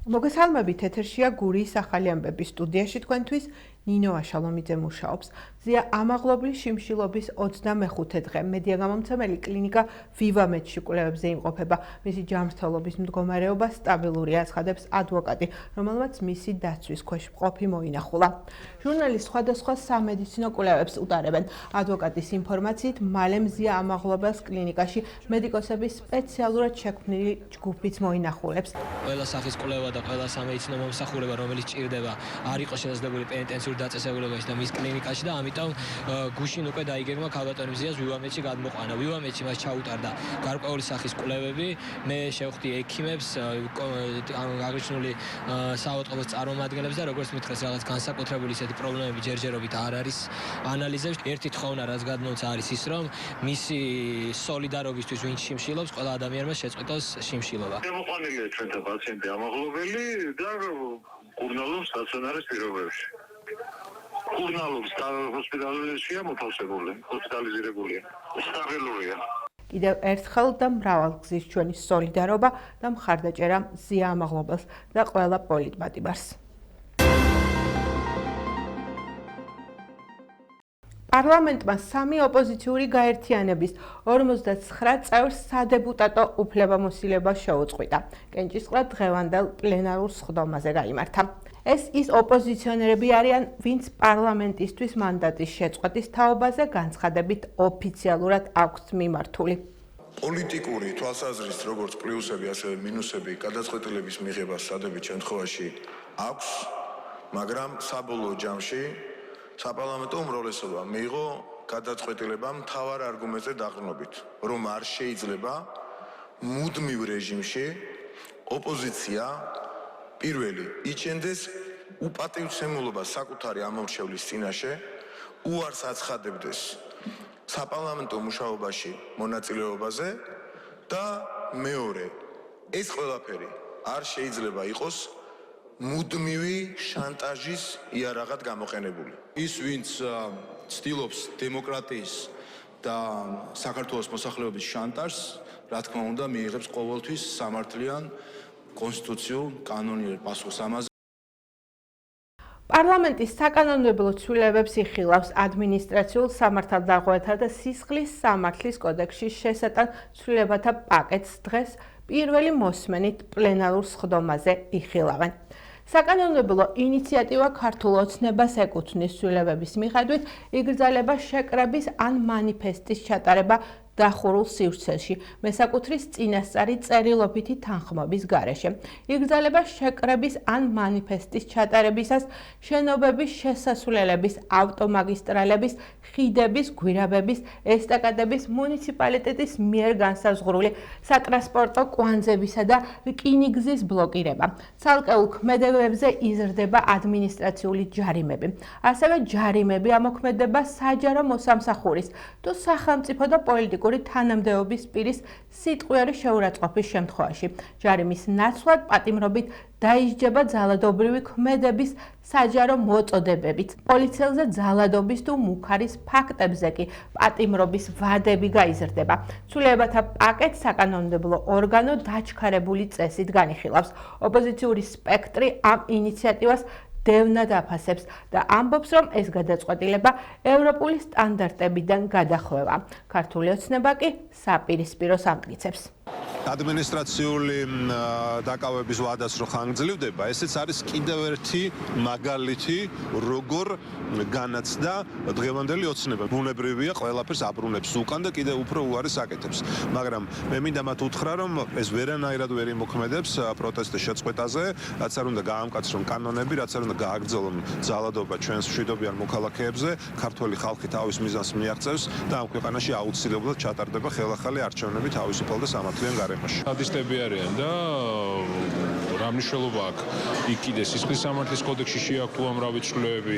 მოგესალმებით, ეთერშია გურიის ახალი ამბები სტუდიაში თქვენთვის ნინო აშალომიძე მუშაობს. ზია ამაღლობლის შიმშილობის 25 დღე მედია გამომცემელი კლინიკა ვივამედში კვლევებზე იმყოფება. მისი ჯანმრთელობის მდგომარეობა სტაბილურია, აცხადებს ადვოკატი, რომელმაც მისი დაცვის ქვეშ მყოფი მოინახულა. ჟურნალის სხვადასხვა სამედიცინო კვლევებს უტარებენ. ადვოკატის ინფორმაციით, მალე მზია ამაღლობელს კლინიკაში მედიკოსების სპეციალურად შექმნილი ჯგუფიც მოინახულებს. ყველა სახის კვლევა და ყველა სამედიცინო მომსახურება, რომელიც ჭირდება, არ იყო შესაძლებელი პენიტენციურ დაწესებულებაში და მის კლინიკაში და ამიტომ გუშინ უკვე დაიგეგმა ქალბატონ მზიას ვივამედში გადმოყვანა. ვივამედში მას ჩაუტარდა გარკვეული სახის კვლევები. მე შევხვდი ექიმებს, აღნიშნული საავადმყოფოს წარმომადგენლებს და როგორც მითხრეს, რაღაც განსაკუთრებული ისეთი პრობლემები ჯერჯერობით არ არის ანალიზებში. ერთი თხოვნა, რაც გადმოცა, არის ის, რომ მისი სოლიდარობისთვის ვინც შიმშილობს, ყველა ადამიანმა შეწყვეტოს შიმშილობა. გამოყვანილია ჩვენთან პაციენტი ამაღლობელი და კურნალობს სტაციონარის პირობებში. კურნალობს და ჰოსპიტალიზაციაა მოთავსებული, ჰოსპიტალიზირებულია. სტაბილურია. კიდევ ერთხელ და მრავალგზის ჩვენი სოლიდარობა და მხარდაჭერა ზია ამაღლობელს და ყველა პოლიტპატიმარს. პარლამენტმა სამი ოპოზიციური გაერთიანების 59 წევრს სადეპუტატო უფლებამოსილება შეუწყვიტა. კენჭისყრა დღევანდელ პლენარულ სხდომაზე გაიმართა. ეს ის ოპოზიციონერები არიან, ვინც პარლამენტისთვის მანდატის შეწყვეტის თაობაზე განცხადებით ოფიციალურად აქვს მიმართული. პოლიტიკური თვალსაზრისით როგორც პლუსები, ასევე მინუსები გადაწყვეტილების მიღება სადებით შემთხვევაში აქვს, მაგრამ საბოლოო ჯამში საპარლამენტო უმრავლესობა მიიღო გადაწყვეტილება მთავარ არგუმენტზე დაყრდნობით, რომ არ შეიძლება მუდმივ რეჟიმში ოპოზიცია პირველი იჩენდეს უპატივცემულობას საკუთარი ამომრჩევლის წინაშე, უარს აცხადებდეს საპარლამენტო მუშაობაში მონაწილეობაზე და მეორე, ეს ყველაფერი არ შეიძლება იყოს მუდმივი შანტაჟის იარაღად გამოყენებული. ის, ვინც ცდილობს დემოკრატიის და საქართველოს მოსახლეობის შანტაჟს, რა თქმა უნდა, მიიღებს ყოველთვის სამართლიან კონსტიტუციურ კანონიერ პასუხს ამაზე. პარლამენტის საკანონმდებლო ცვლილებებს იხილავს ადმინისტრაციულ სამართალდაღოებათა და სისხლის სამართლის კოდექსში შესატან ცვლილებათა პაკეტს დღეს პირველი მოსმენით პლენარულ სხდომაზე იხილავენ. საკანონმდებლო ინიციატივა ქართულ ოცნებას ეკუთვნის ცვლილებების მიხედვით იგრძელება შეკრების ან მანიფესტის ჩატარება დახურულ სივრცეში, მესაკუთრის წინასწარი წერილობითი თანხმობის გარეშე. იგრძელება შეკრების ან მანიფესტის ჩატარებისას შენობების შესასვლელების, ავტომაგისტრალების, ხიდების, გვირაბების, ესტაკადების მუნიციპალიტეტის მიერ განსაზღვრული სატრანსპორტო კვანძებისა და რკინიგზის ბლოკირება. ცალკეულ ქმედებებზე იზრდება ადმინისტრაციული ჯარიმები. ასევე ჯარიმები ამოქმედება საჯარო მოსამსახურის თუ სახელმწიფო და პოლიტიკური თანამდებობის პირის სიტყვიერი შეურაცხყოფის შემთხვევაში. ჯარიმის ნაცვლად პატიმრობით დაისჯება ძალადობრივი ქმედების საჯარო მოწოდებებით. პოლიციელზე ძალადობის თუ მუქარის ფაქტებზე კი პატიმრობის ვადები გაიზრდება. ცვლილებათა პაკეტს საკანონმდებლო ორგანო დაჩქარებული წესით განიხილავს. ოპოზიციური სპექტრი ამ ინიციატივას დევნად აფასებს და ამბობს, რომ ეს გადაწყვეტილება ევროპული სტანდარტებიდან გადახვევა. ქართული ოცნება კი საპირისპიროს ამტკიცებს. ადმინისტრაციული დაკავების ვადას რო ხანგრძლივდება, ესეც არის კიდევ ერთი მაგალითი, როგორ განაცდა დღევანდელი ოცნება. ბუნებრივია, ყველაფერს აბრუნებს უკან და კიდევ უფრო უარეს აკეთებს. მაგრამ მე მინდა მათ უთხრა, რომ ეს ვერანაირად ვერ იმოქმედებს პროტესტის შეწყვეტაზე, რაც არ უნდა გაამკაცრონ კანონები, რაც არ უნდა გააგრძელონ ძალადობა ჩვენს მშვიდობიან მოქალაქეებზე, ქართველი ხალხი თავის მიზანს მიაღწევს და ამ ქვეყანაში აუცილებლად ჩატარდება ხელახალი არჩევნები თავისუფალ და სამართლიან გარემოში. სადისტები არიან და რა მნიშვნელობა აქვს იქ კიდე სისხლის სამართლის კოდექსში შეაქვთ უამრავი ცვლილებები,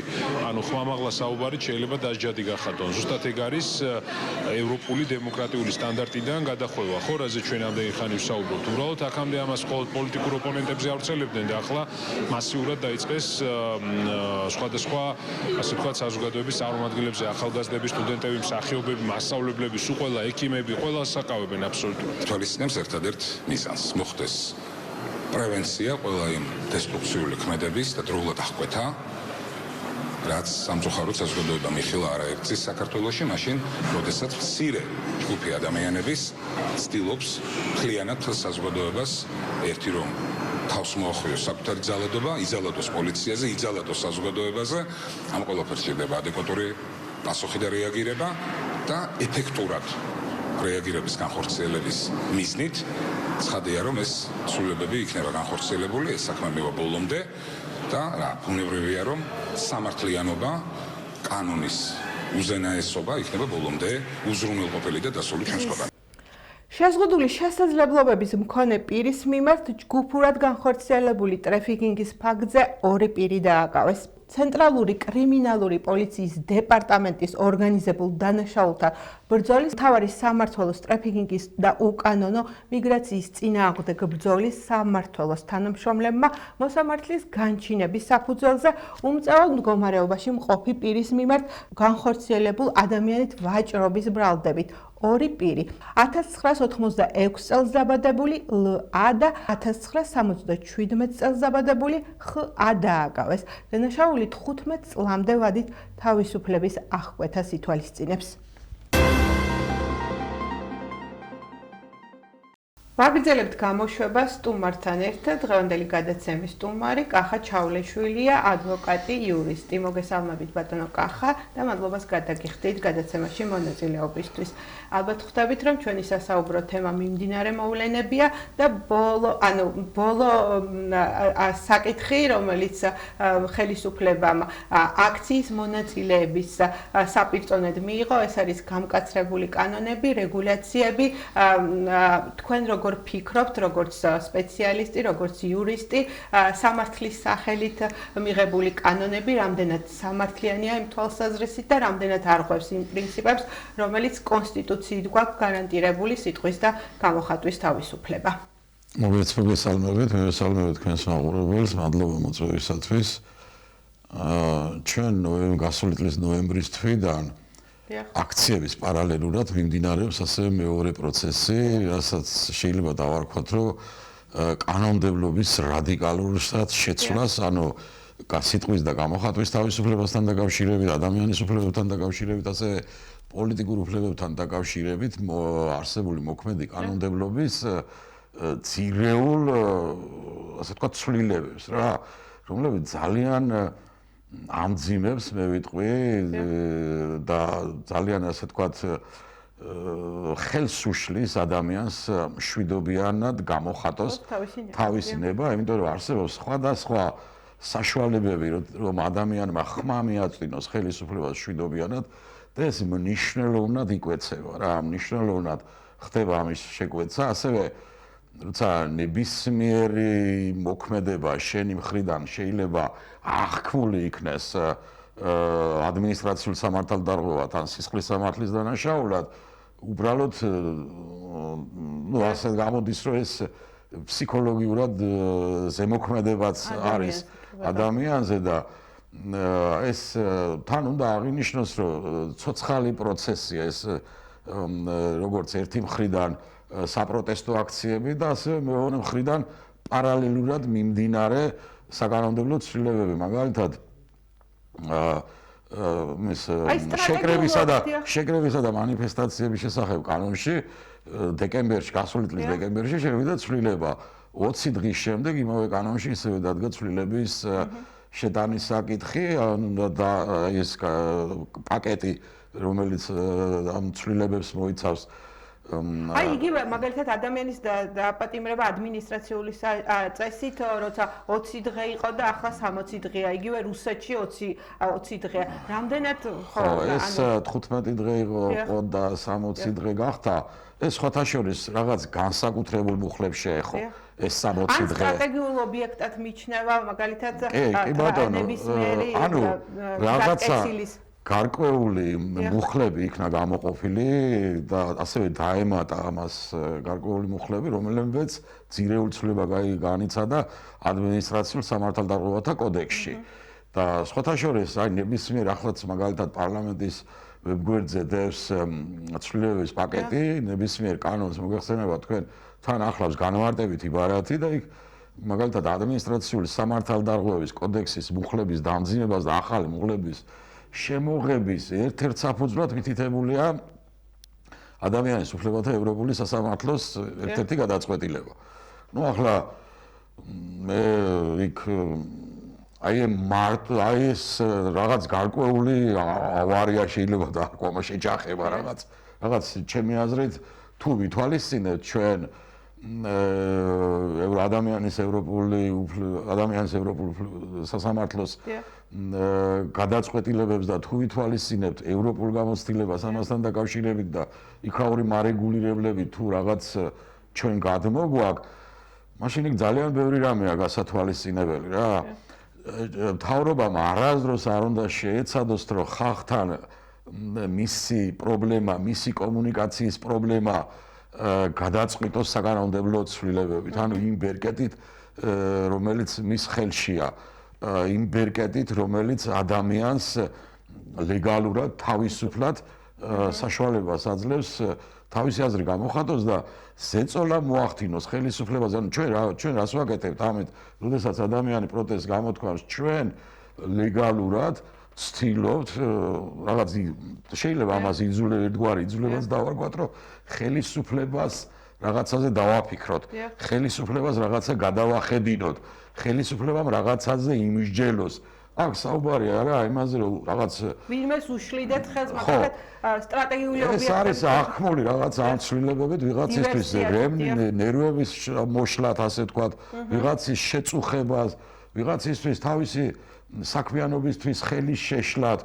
ანუ ხმამაღლა საუბარით შეიძლება დასჯადი გახადონ. ზუსტად ეგ არის ევროპული დემოკრატიული სტანდარტიდან გადახვევა, ხო, რაზე ჩვენ ამდენი ხანი ვსაუბრობთ. უბრალოდ აქამდე ამას მხოლოდ პოლიტიკურ ოპონენტებზე ავრცელებდნენ და ახლა მასიურად დაიწყეს სხვადასხვა, ასე ვთქვათ, საზოგადოების წარმომადგენლებზე, ახალგაზრდები, სტუდენტები, მსახიობები, მასწავლებლები, სულ ყველა ექიმები, ყველა საკავებენ აბსოლუტურად. თვალისწინებს ერთადერთ მიზანს, მოხდეს პრევენცია ყველა იმ დესტრუქციული ქმედების და დროულად აღკვეთა, რაც სამწუხაროდ საზოგადოება მიხილა არაერთის საქართველოში, მაშინ, როდესაც მცირე ჯგუფი ადამიანების ცდილობს მთლიანად საზოგადოებას ერთი რომ თავს მოახვიოს საკუთარი ძალადობა, იზალადოს პოლიციაზე, იზალადოს საზოგადოებაზე, ამ ყველაფერს შეიძლება ადეკვატური პასუხი და რეაგირება და ეფექტურად რეაგირების განხორციელების მიზნით ცხადია რომ ეს ცვლილებები იქნება განხორციელებული, ეს საქმე მივა ბოლომდე და რა, ბუნებრივია რომ სამართლიანობა, კანონის უზენაესობა იქნება ბოლომდე უზრუნველყოფილი და დასული ჩვენს ქვეყანაში. შეზღუდული შესაძლებლობების მქონე პირის მიმართ ჯგუფურად განხორციელებული ტრაფიკინგის ფაქტზე 2 პირი დააკავეს. ცენტრალური კრიმინალური პოლიციის დეპარტამენტის ორგანიზებულ დანაშაულთა ბრძოლის მთავარი სამმართველოს ტრაფიკინგის და უკანონო მიგრაციის წინააღმდეგ ბრძოლის სამმართველოს თანამშრომლებმა მოსამართლის განჩინების საფუძველზე უმწევად მდგომარეობაში მყოფი პირის მიმართ განხორციელებულ ადამიანით ვაჭრობის ბრალდებით 2 პირი 1986 წელს დაბადებული ლა და 1977 წელს დაბადებული ხა დააკავეს. დანაშაული 15 წლამდე ვადით თავისუფლების აღკვეთას ითვალისწინებს. ვაგრძელებთ გამოშვება სტუმართან ერთად. დღევანდელი გადაცემის სტუმარი კახა ჩავლეშვილია, ადვოკატი, იურისტი. მოგესალმებით ბატონო კახა და მადლობას გადაგიხდით გადაცემაში მონაწილეობისთვის. ალბათ ხვდებით რომ ჩვენი სასაუბრო თემა მიმდინარე მოვლენებია და ბოლო საკითხი, რომელიც ხელისუფლებამ აქციის მონაწილეების საპირწონედ მიიღო, ეს არის გამკაცრებული კანონები, რეგულაციები. თქვენ როგორ ფიქრობთ, როგორც სპეციალისტი, როგორც იურისტი, სამართლის სახელით მიღებული კანონები რამდენად სამართლიანია იმ თვალსაზრისით და რამდენად არღვევს იმ პრინციპებს, რომელიც კონსტიტუციით გვაქვს გარანტირებული სიტყვის და გამოხატვის თავისუფლება. მოგესალმებით თქვენს მაყურებელს, მადლობა მოწვევისათვის. ჩვენ გასული წლის ნოემბრის თვიდან აქციების პარალელურად მიმდინარეობს ასევე მეორე პროცესი, რასაც შეიძლება დავარქვათ, რომ კანონმდებლობის რადიკალურსად შეცვლას, ანუ სიტყვის და გამოხატვის თავისუფლებასთან დაკავშირებით, ადამიანის უფლებებთან დაკავშირებით, ასევე პოლიტიკურ უფლებებთან დაკავშირებით არსებული მოქმედი კანონმდებლობის ძირეულ, ასე ვთქვათ, ცვლილებებს რა, რომლებიც ძალიან ამძიმებს, მე ვიტყვი და ძალიან ასე ვთქვათ ხელს უშლის ადამიანს მშვიდობიანად გამოხატოს თავისი ნება, იმიტომ რომ არსებობს სხვადასხვა საშუალებები, რომ ადამიანმა ხმა მიაწვინოს ხელისუფლებას მშვიდობიანად და ეს მნიშვნელოვნად იკვეცება რა, მნიშვნელოვნად ხდება ამის შეკვეცა, ასევე როცა ნებისმიერი მოქმედება შენი მხრიდან შეიძლება აღქმული იქნეს ადმინისტრაციულ სამართალდარღვევად ან სისხლის სამართლის დანაშაულად, უბრალოდ ასე გამოდის, რომ ეს ფსიქოლოგიურად ზემოქმედებაც არის ადამიანზე და ეს თან უნდა აღინიშნოს, რომ ცოცხალი პროცესია ეს, როგორც ერთი მხრიდან საპროტესტო აქციები და ასევე მეორე მხრიდან პარალელურად მიმდინარე საკანონმდებლო ცვლილებები, მაგალითად შეკრებისა და მანიფესტაციების შესახებ კანონში დეკემბერში, გასული წლის დეკემბერში შევიდა ცვლილება 20 დღის შემდეგ იმავე კანონში ისევე დადგა ცვლილების შეტანის საკითხი და ეს პაკეტი, რომელიც ამ ცვლილებებს მოიცავს. აი იგივე მაგალითად ადამიანის დაპატიმრება ადმინისტრაციული წესით, როცა 20 დღე იყო და ახლა 60 დღეა, იგივე რუსეთში 20 დღეა. რამდენად ხო, ეს 15 დღე იყო და 60 დღე გახდა. ეს სხვათა შორის რაღაც განსაკუთრებულ მუხლებს შეეხო. ეს 60 დღე. ან სტრატეგიულ ობიექტად მიჩნევა მაგალითად ნებისმიერი რაღაცა გარკვეული მუხლები იქნა გამოყოფილი და ასევე დაემატა ამას გარკვეული მუხლები, რომელებიც ძირეულ ცვლილება განიცადა ადმინისტრაციულ სამართალდარღვევათა კოდექსში. და სხვათა შორის, აი ნებისმიერ ახლაც მაგალითად პარლამენტის ვებგვერდზე დევს ცვლილებების პაკეტი, ნებისმიერ კანონს მოგეხსენება თქვენ თან ახლავს განმარტებითი ბარათი და იქ მაგალითად ადმინისტრაციული სამართალდარღვევის კოდექსის მუხლების დამძიმებას და ახალი მუხლების შემოღების ერთ-ერთ საფუძვლად მითითებულია ადამიანის უფლებათა ევროპული სასამართლოს ერთ-ერთი გადაწყვეტილება. ნუ ახლა მე იქ აი ეს რაღაც გარკვეული ავარია შეიძლება დააკვამა შეჯახება რაღაც ჩემი აზრით თუ ვითვალისწინებთ ჩვენ ადამიანის ევროპული სასამართლოს გადაწყვეტილებებს და თუ ვითვალისწინებთ ევროპულ გამოცდილებას ამასთან დაკავშირებით და იქაური მარეგულირებლები თუ რაღაც ჩვენ გადმოგვაქვს, მაშინ იქ ძალიან ბევრი რამეა გასათვალისწინებელი რა. მთავრობამ არასდროს არ უნდა შეეცადოს, რომ ხალხთან მისი პრობლემა, მისი კომუნიკაციის პრობლემა გადაწყვიტოს საკანონმდებლო ცვლილებებით, ანუ იმ ბერკეტით, რომელიც მის ხელშია, იმ ბერკეტით, რომელიც ადამიანს ლეგალურად, თავისუფლად საშუალებას აძლევს თავისი აზრი გამოხატოს და ზეწოლა მოახდინოს ხელისუფლებას. ანუ ჩვენ რას ვაკეთებთ ამით, როდესაც ადამიანი პროტესტს გამოთქვამს, ჩვენ ლეგალურად ვცდილობთ რაღაც შეიძლება ამას ერთგვარი იძულებაც დავარქვათ, რომ ხელისუფლებას რაღაცაზე დავაფიქროთ, ხელისუფლებას რაღაცა გადავახედინოთ, ხელისუფლებამ რაღაცაზე იმსჯელოს. აქ საუბარია არა იმაზე, რომ რაღაც ვინმეს უშლიდეთ ხელს, მაგალითად სტრატეგიული ობიექტები. ეს არის აღქმული რაღაც ამცვლილებებით ვიღაცისთვის ნერვების მოშლად, ასე ვთქვათ, ვიღაცის შეწუხებას, ვიღაცისთვის თავისი საქმიანობისთვის ხელის შეშლად.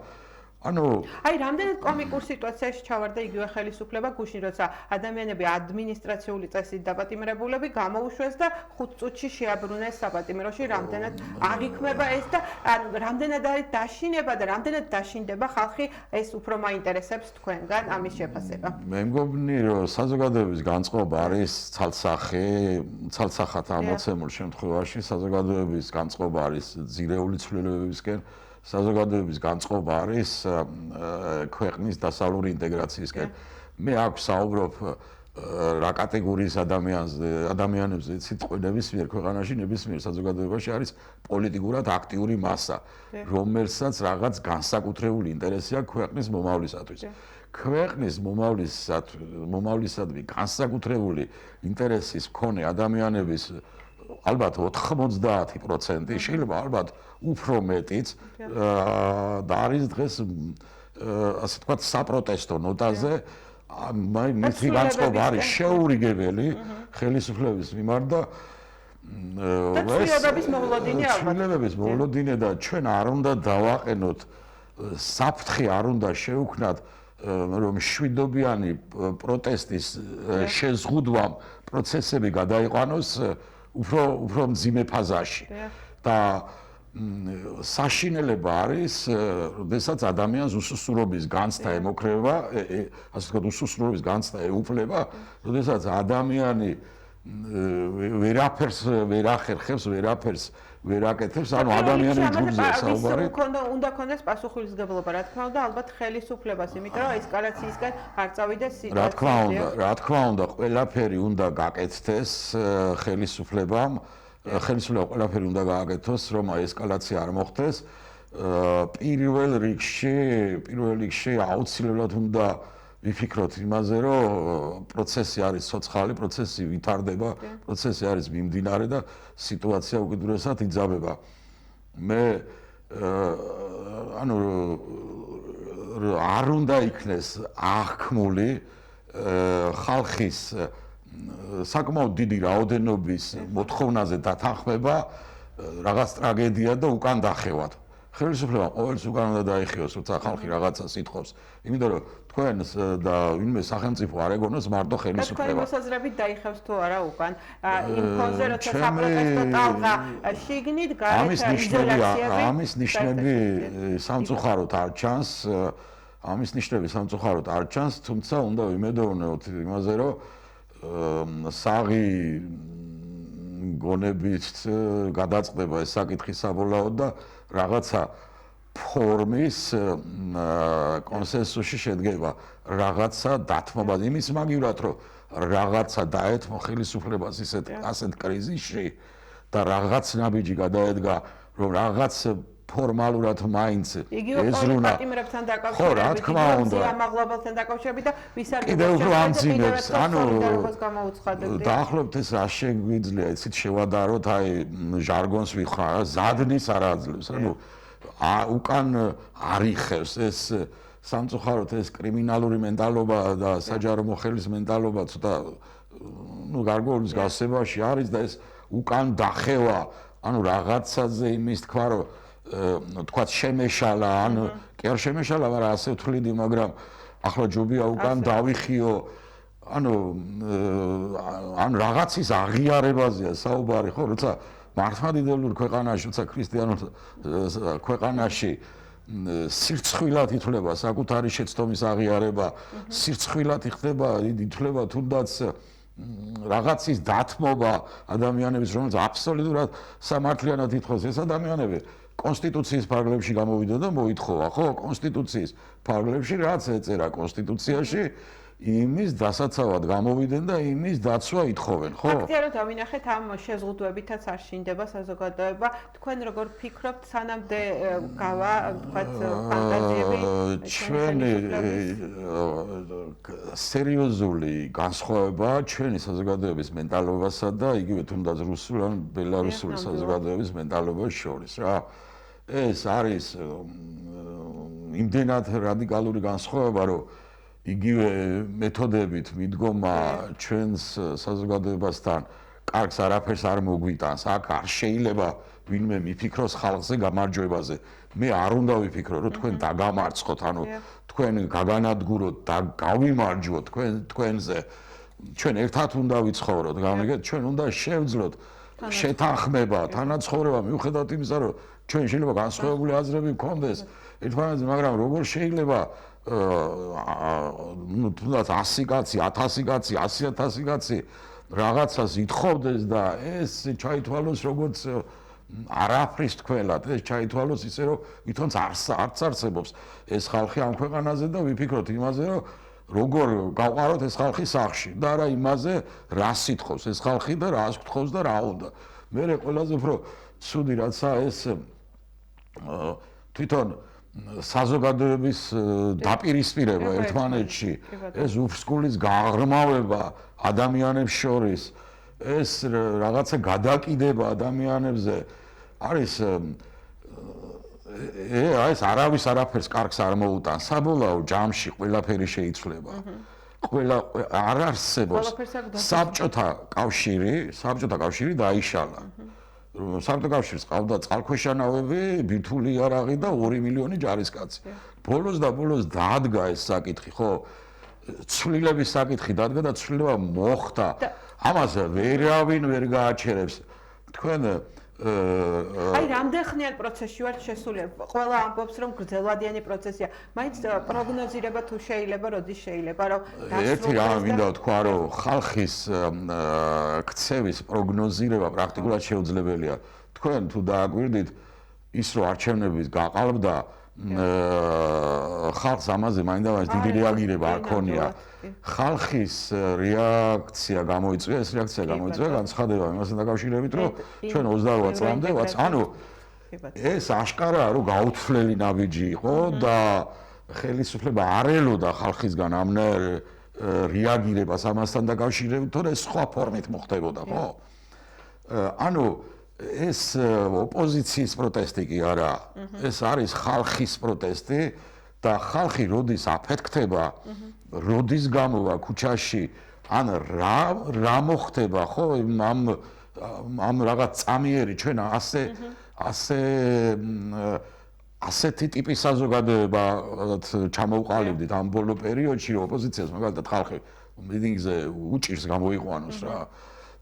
ანუ აი რამდენად კომიკურ სიტუაციაში ჩავარდა იგივე ხელისუფლება გუშინ, როცა ადამიანები ადმინისტრაციული წესით დაპატიმრებულები გამოუშვეს და 5 წუთში შეაბრუნეს საპატიმროში, რამდენად აღიქმება ეს და რამდენად არის დაშინება და რამდენად დაშინდება ხალხი, ეს უფრო მაინტერესებს თქვენგან ამის შეფასება. მე მგონი, რომ საზოგადოების განწყობა არის ცალსახად ამოცემულ შემთხვევაში, საზოგადოების განწყობა არის ძირეული ცვლილებებისკენ. საზოგადოების განწყობა არის ქვეყნის დასავლური ინტეგრაციისკენ. მე აქ საუბრობ რა კატეგორიის ადამიანებზე სიტყვი ნებისმიერ ქვეყანაში, ნებისმიერ საზოგადოებაში არის პოლიტიკურად აქტიური მასა, რომელსაც რაღაც განსაკუთრებული ინტერესი აქვს ქვეყნის მომავლისათვის. ქვეყნის მომავლისადმი განსაკუთრებული ინტერესის მქონე ადამიანების ალბათ 90%, შეიძლება ალბათ უფრო მეტიც და არის დღეს ასე ვთქვათ საპროტესტო ნოტაზე, მათი განწყობა არის შეურიგებელი ხელისუფლების მიმართ და ცვლილებების მოვლოდინე და ჩვენ არ უნდა დავაყენოთ საფრთხე არ უნდა შევქმნათ რომ შვიდობიანი პროტესტის შეზღუდვამ პროცესები გადაიყვანოს უფრო მძიმე ფაზაში და საშინელება არის, როდესაც ადამიანს უსუსურობის განცდა ემოქრება, ასე ვთქვათ, უსუსურობის განცდა ეუფლება, როდესაც ადამიანი ვერაფერს ვერ ახერხებს, ვერაფერს ვერ აკეთებს, ანუ ადამიანის ჯგუფზე საუბარი. უნდა ქონდეს პასუხისმგებლობა, რა თქმა უნდა, ალბათ ხელისუფლებას, იმიტომ რომ ესკალაციისგან არ წავიდეს სიტუაცია. რა თქმა უნდა, ყველაფერი უნდა გაკეთდეს ხელისუფლებამ. ხელისუფლება ყველაფერი უნდა გააკეთოს, რომ ესკალაცია არ მოხდეს. პირველ რიგში აუცილებლად უნდა ვიფიქროთ იმაზე, რომ პროცესი არის ცოცხალი, პროცესი ვითარდება, პროცესი არის მიმდინარე და სიტუაცია უკიდურესად იძაბება. მე ანუ არ უნდა იქნეს აღქმული ხალხის საკმაოდ დიდი რაოდენობის მოთხოვნაზე დათანხმება რაღაც ტრაგედია და უკან დახევად. ხელისუფლებამ ყოველთვის უკან უნდა დაიხიოს, როცა ხალხი რაღაცას ითხოვს. იმიტომ რომ თქვენს და ვინმე სახელმწიფო არ ეგონოს მარტო ხელისუფლება. თქვენ მოსაზრებით დაიხევს თუ არა უკან? იმ ფონზე როცა საპროტესტო ტალღა შიგნით გარეთ იზოლაციები. ამის ნიშნები სამწუხაროდ არ ჩანს, თუმცა უნდა ვიმედოვნოთ იმაზე, რომ საღი გონებით გადაწყდება ეს საკითხი საბოლოოდ და რაღაცა ფორმის კონსენსუსში შედგება, რაღაცა დათმობა იმის მაგივრად, რომ რაღაცა დაეთმო ხელისუფლებას ასეთ კრიზისში და რაღაც ნაბიჯი გადაედგა, რომ რაღაც ფორმალურად მაინც ეზრუნა პატიმრებთან დაკავშირებით, ხო, რა თქმა უნდა, ამაღლობელთან დაკავშირებით და ვის არ კიდევ უფრო ამძიმებს, დაახლოებით ეს რა შეგვიძლია, იცით, შევადაროთ, აი ჟარგონს ვიხარ, ზადნის არ აძლევს, უკან არიხევს ეს სამწუხაროდ ეს კრიმინალური მენტალობა და საჯარო მოხელის მენტალობა ცოტა გარკვეულის გასებაში არის და ეს უკან დახევა, რაღაცაზე იმის თქვა რომ თქვა შემეშალა, კი არ შემეშალა, მაგრამ ასე ვთვლიდი, მაგრამ ახლა ჯობია უკან დავიხიო, რაღაცის აღიარებაზეა საუბარი, ხო, როცა მართლმადიდებლურ ქვეყანაში, როცა ქრისტიანულ ქვეყანაში სირცხვილად ითვლება საკუთარი შეცდომის აღიარება, სირცხვილად ითვლება თუნდაც რაღაცის დათმობა ადამიანების, რომელიც აბსოლუტურად სამართლიანად ითხოვს, ეს ადამიანები კონსტიტუციის ფარგლებში გამოვიდა და მოითხოვა, ხო, კონსტიტუციის ფარგლებში რაც ეწერა კონსტიტუციაში, იმის დასაცავად გამოვიდნენ და იმის დაცვა ითხოვენ, ხო? ფაქტია, რომ დავინახეთ ამ შეზღუდვებითაც არ შინდება საზოგადოება. თქვენ როგორ ფიქრობთ, სანამდე გავა, თქვათ, ფანტაზიები? ჩვენი სერიოზული განსხვავება ჩვენი საზოგადოების მენტალობასა და იგივე თუნდაც რუსულ ან ბელარუსული საზოგადოების მენტალობას შორის, რა. ეს არის იმდენად რადიკალური განსხვავება, რომ იგივე მეთოდებით მიდგომა ჩვენს საზოგადოებასთან კარგს არაფერს არ მოგვიტანს. აქ არ შეიძლება ვინმე მიფიქროს ხალხზე გამარჯვებაზე. მე არ უნდა ვიფიქრო, რომ თქვენ დაგამარცხოთ, თქვენ გაგანადგუროთ და გავიმარჯვოთ თქვენზე. ჩვენ ერთად უნდა ვიცხოვროთ, გამიგეთ, ჩვენ უნდა შევძლოთ შეთანხმება, თანაცხოვრება, მიუხედავად იმისა, რომ ჩვენ შეიძლება განსხვავებული აზრები გქონდეს ერთმანეთზე, მაგრამ როგორ შეიძლება თუნდაც 100 კაცი, 1000 კაცი, 100,000 კაცი რაღაცას ითხოვდეს და ეს ჩაითვალოს როგორც არაფრის თქვენად, ეს ჩაითვალოს ისე რომ ვითომ არც არსებობს ეს ხალხი ამ ქვეყანაზე და ვიფიქროთ იმაზე, რომ როგორ გავყაროთ ეს ხალხი სახში და არა იმაზე, რას ითხოვს ეს ხალხი და რას გთხოვს და რა უნდა. მე ყველაზე უფრო ცუდი რაცა ეს თვითონ საზოგადოების დაპირისპირება ერთმანეთში, ეს უფსკულის გაღრმავება ადამიანებს შორის, ეს რაღაცა გადაკიდება ადამიანებზე არის ეს არავის არაფერს კარგს არ მოუტანს. საბოლოო ჯამში ყველაფერი შეიცვლება. ყველა არ არსებობს საბჭოთა კავშირი დაიშალა. საბჭოთა კავშირს ყავდა წყალქვეშა-ნავები, ბირთვული იარაღი და 2 მილიონი ჯარისკაცი. ბოლოს დაადგა ეს საკითხი, ხო? ცვლილების საკითხი დაადგა და ცვლილება მოხდა. ამას ვერავინ ვერ გააჩერებს. თქვენ აი რამდენხნიან პროცესში ვართ შესული? ყველა ამბობს, რომ გრძელვადიანი პროცესია. მაინც პროგნოზირება თუ შეიძლება, როდის შეიძლება, რომ ერთი რამ მინდა ვთქვა, რომ ხალხის ქცევის პროგნოზირება პრაქტიკულად შეუძლებელია. თქვენ თუ დააკვირდით ის, რომ არჩევნების გაყალბდა, ხალხს ამაზე მაინდამაინც დიდი რეაგირება არ ქონია. ხალხის რეაქცია გამოიწვია, ეს რეაქცია გამოიწვია განცხადება იმასთან დაკავშირებით, რომ ჩვენ 28 წლამდე ვაც, ეს აშკარაა, რომ გაუცვლელი ნაბიჯი იყო და ხელისუფლება არ ელოდა ხალხისგან ამნაირ რეაგირებას ამასთან დაკავშირებით, თორე სხვა ფორმით მოხდებოდა, ხო? ეს ოპოზიციის პროტესტი კი არა, ეს არის ხალხის პროტესტი და ხალხი როდის აფეთქდება, როდის გამოვა ქუჩაში, ან რა მოხდება, ხო, ამ რაღაც წამიერი ჩვენ ასეთი ტიპის საზოგადოება ჩამოვყალიბდით ამ ბოლო პერიოდში, რომ ოპოზიციას მაგალითად ხალხი მიტინგზე უჭირს გამოიყვანოს რა.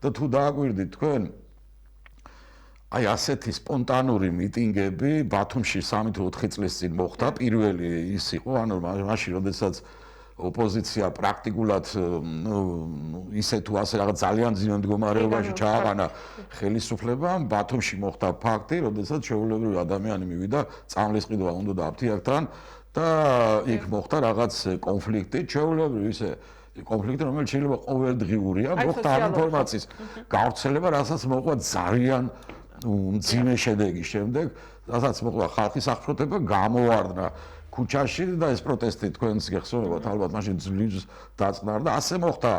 და თუ დააკვირდით თქვენ აი ასეთი სპონტანური მიტინგები ბათუმში 3 თუ 4 წლის წინ მოხდა, პირველი ის იყო, მაშინ როდესაც ოპოზიცია პრაქტიკულად ისე თუ ასე რაღაც ძალიან ძიმე მდგომარეობაში ჩააყანა ხელისუფლებამ, ბათუმში მოხდა ფაქტი, როდესაც ჩვეულებრივი ადამიანი მივიდა წამლის ყიდვა უნდა და აფთიაქთან და იქ მოხდა რაღაც კონფლიქტი, ჩვეულებრივი ისე კონფლიქტი, რომელიც შეიძლება ყოველდღიურია, მოხდა ამ ინფორმაციის გავრცელება, რასაც მოყვა ძალიან მძიმე შედეგი შემდეგ, რასაც მოყვა ხალხის აღშფოთება, გამოვარდნა ქუჩაში და ეს პროტესტი თქვენს გეხსოვებათ, ალბათ მაშინ ძლივს დაწყნარდა, ასე მოხდა,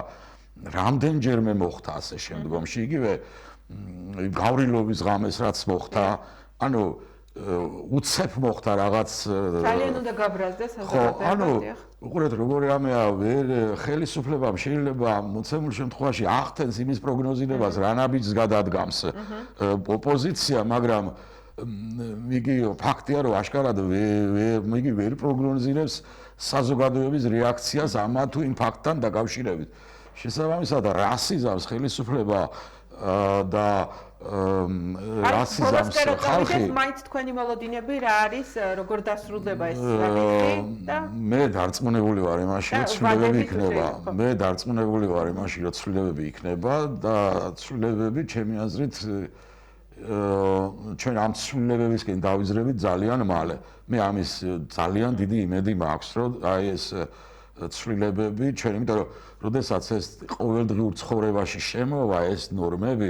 რამდენჯერმე მოხდა ასე შემდგომში, იგივე გავრილობის ღამეს რაც მოხდა, ანუ უცებ მოხდა რაღაც ძალიან უნდა გაბრაზდეს საზოგადოება. ანუ უყურეთ როგორი რამეა, ვერ ხელისუფლებამ შეიძლება მოცემულ შემთხვევაში ახდენს იმის პროგნოზირებას, რა ნაბიჯს გადადგამს ოპოზიცია, მაგრამ იგი ფაქტია, რომ აშკარად იგი ვერ პროგნოზირებს საზოგადოების რეაქციას ამა თუ იმ ფაქტთან დაკავშირებით. შესაბამისად, რასიზმს ხელისუფლება და რასიზმს ხალხი მაინც თქვენი მოლოდინები რა არის, როგორ დასრულდება ეს საკითხი და მე დარწმუნებული ვარ იმაში, რომ ცვლილებები იქნება. მე დარწმუნებული ვარ იმაში, რომ ცვლილებები იქნება და ცვლილებები ჩემი აზრით ჩვენ ამ ცვლილებებისკენ დავიზრებით ძალიან მალე. მე ამის ძალიან დიდი იმედი მაქვს, რომ აი ეს ცვლილებები ჩვენ, იმიტომ რომ როდესაც ეს ყოველდღიურ ცხოვრებაში შემოვა ეს ნორმები,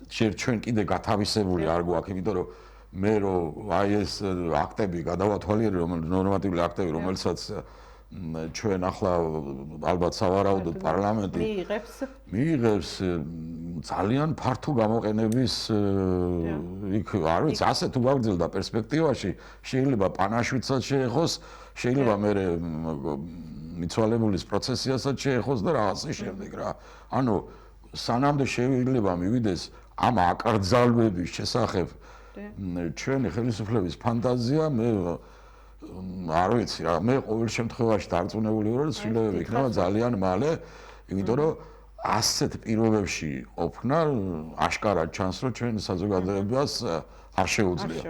ჩვენ კიდე გათავისებული არ გვაქვს, იმიტომ რომ მე რომ აი ეს აქტები გადავათვალიერე, ნორმატიული აქტები, რომელსაც ჩვენ ახლა ალბათ სავარაუდოდ პარლამენტი მიიღებს ძალიან ფართო გამოყენების იქ არ ვიცი, ასე თუ გავგრძელდა პერსპექტივაში, შეიძლება პანაშვიდსაც შეეხოს, შეიძლება მე მიცვალებულის პროცესიასაც შეეხოს და რაღაცის შემდეგ რა. ანუ სანამდე შეიძლება მივიდეს ამ აკრძალვების შესახებ ჩვენი ხელისუფლების ფანტაზია, მე არ ვიცი რა, მე ყოველ შემთხვევაში დარწმუნებული ვარ, რომ ცვლილებები იქნება ძალიან მალე, იმიტომ რომ ასეთ პირობებში ყოფნა აშკარად ჩანს, რომ ჩვენ საზოგადოებას არ შეუძლია.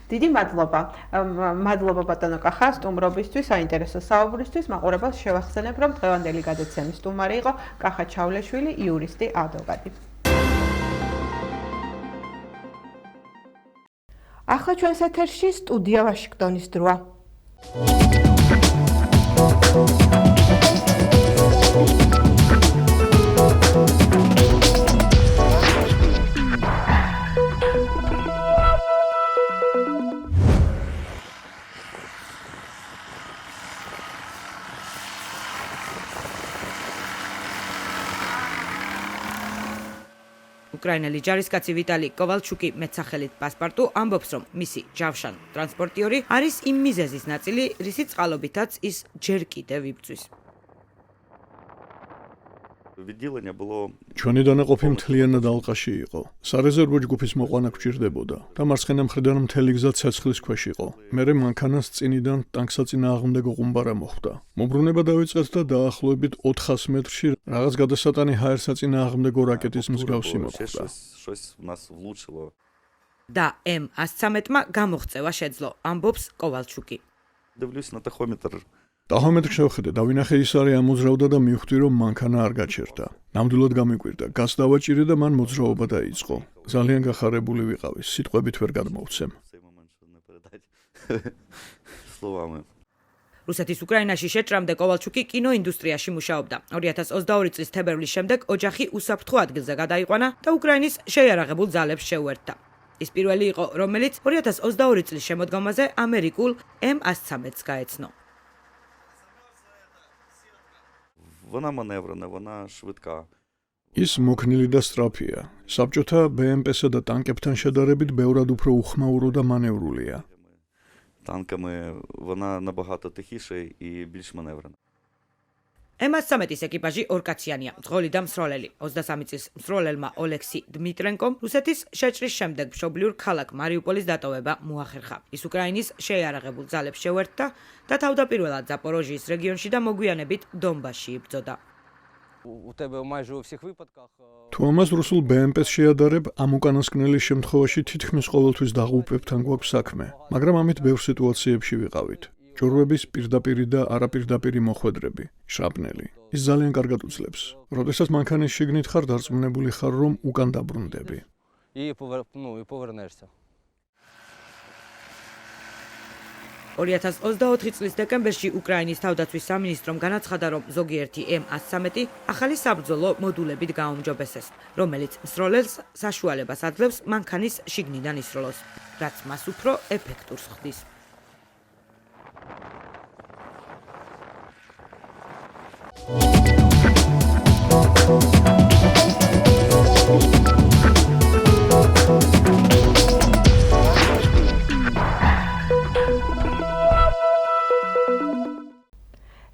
დიდი მადლობა. მადლობა ბატონო კახა სტუმრობისთვის, საინტერესო საუბრისთვის. მაყურებელს შევახსენებ, რომ დღევანდელი გადაცემის სტუმარი იყო კახა ჩავლეშვილი, იურისტი, ადვოკატი. ახლა ჩვენს ეთერში სტუდია ვაშინგტონის დროა. უკრაინელი ჯარისკაცი ვიტალი კოვალჩუკი მეტსახელით პასპარტუ ამბობს, რომ მისი ჯავშან ტრანსპორტიორი არის იმ მიზეზის ნაწილი, რისიც წყალობითაც ის ჯერ კიდევ იბრძვის. ჩვენი დანაყოფი მთლიანად ალყაში იყო. სარეზერვო ჯგუფის მოყვანა გვჭირდებოდა და მარცხენა მხრიდან მთელი გზა ცეცხლის ქვეშ იყო. მერე მანქანას წინიდან ტანკსაწინააღმდეგო ყუმბარა მოხვდა. მობრუნება დაიწყეს და დაახლოებით 400 მეტრში რაღაც გადასატანი ჰაერსაწინააღმდეგო რაკეტის მსგავსი მოხვდა. და M113-მა გამოღწევა შეძლო, ამბობს კოვალჩუკი. ტაჰომეტრს შევხედე, დავინახე ის არის ამოძრავდა და მივხვდი, რომ მანქანა არ გაჩერდა. ნამდვილად გამიკვირდა, გაზ დავაჭირე და მან მოძრაობა დაიწყო. ძალიან გახარებული ვიყავი, სიტყვებით ვერ გადმოვცემ. რუსეთის უკრაინაში შეჭრამდე კოვალჩუკი კინოინდუსტრიაში მუშაობდა. 2022 წლის თებერვლის შემდეგ ოჯახი უსაფრთხო ადგილზე გადაიყვანა და უკრაინის შეიარაღებულ ძალებს შეუერთდა. ის პირველი იყო, რომელიც 2022 წლის შემოდგომაზე ამერიკულ M113-ს გაეცნო. ის მოქნილი და სწრაფია. საბჭოთა BMP-სა და ტანკებთან შედარებით ბევრად უფრო უხმაურო და მანევრულია. M113-ის ეკიპაჟი ორკაციანია, მძღოლი და მსროლელი. 23 წლის მსროლელმა ოლექსი დმიტრენკომ რუსეთის შეჭრის შემდეგ მშობლიურ ქალაქ მარიუპოლის დატოვება მოახერხა. ის უკრაინის შეიარაღებულ ძალებს შეუერთდა და თავდაპირველად ზაპოროჟიის რეგიონში და მოგვიანებით დონბასში იბრძოდა. თუ ამას რუსულ BMP-ს შეადარებ, ამ უკანასკნელის შემთხვევაში თითქმის ყოველთვის დაღუპვებთან გვაქვს საქმე, მაგრამ ამით ბევრ სიტუაციებში ვიყავით. ჯორვების პირდაპირი და არაპირდაპირი მოხვედრები, შრაპნელი. ის ძალიან კარგად უძლებს. როდესაც მანქანის შიგნით ხარ, დარწმუნებული ხარ, რომ უკან დაბრუნდები. 2024 წლის დეკემბერში უკრაინის თავდაცვის სამინისტრომ განაცხადა, რომ ზოგიერთი M113 ახალი საბრძოლო მოდულებით გააუმჯობესეს, რომელიც მსროლელს საშუალებას აძლევს მანქანის შიგნიდან ისროლოს, რაც მას უფრო ეფექტურს ხდის.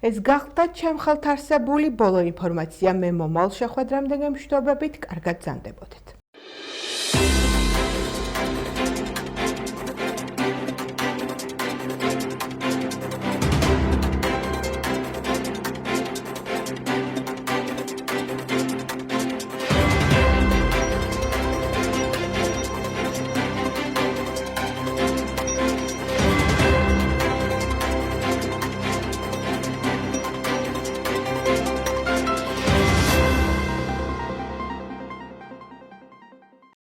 ეს გახდა ჩემ ხელთ არსებული ბოლო ინფორმაცია. მე მომავალ შეხვედრამდე გემშვიდობებით, კარგად ზანდებოდეთ.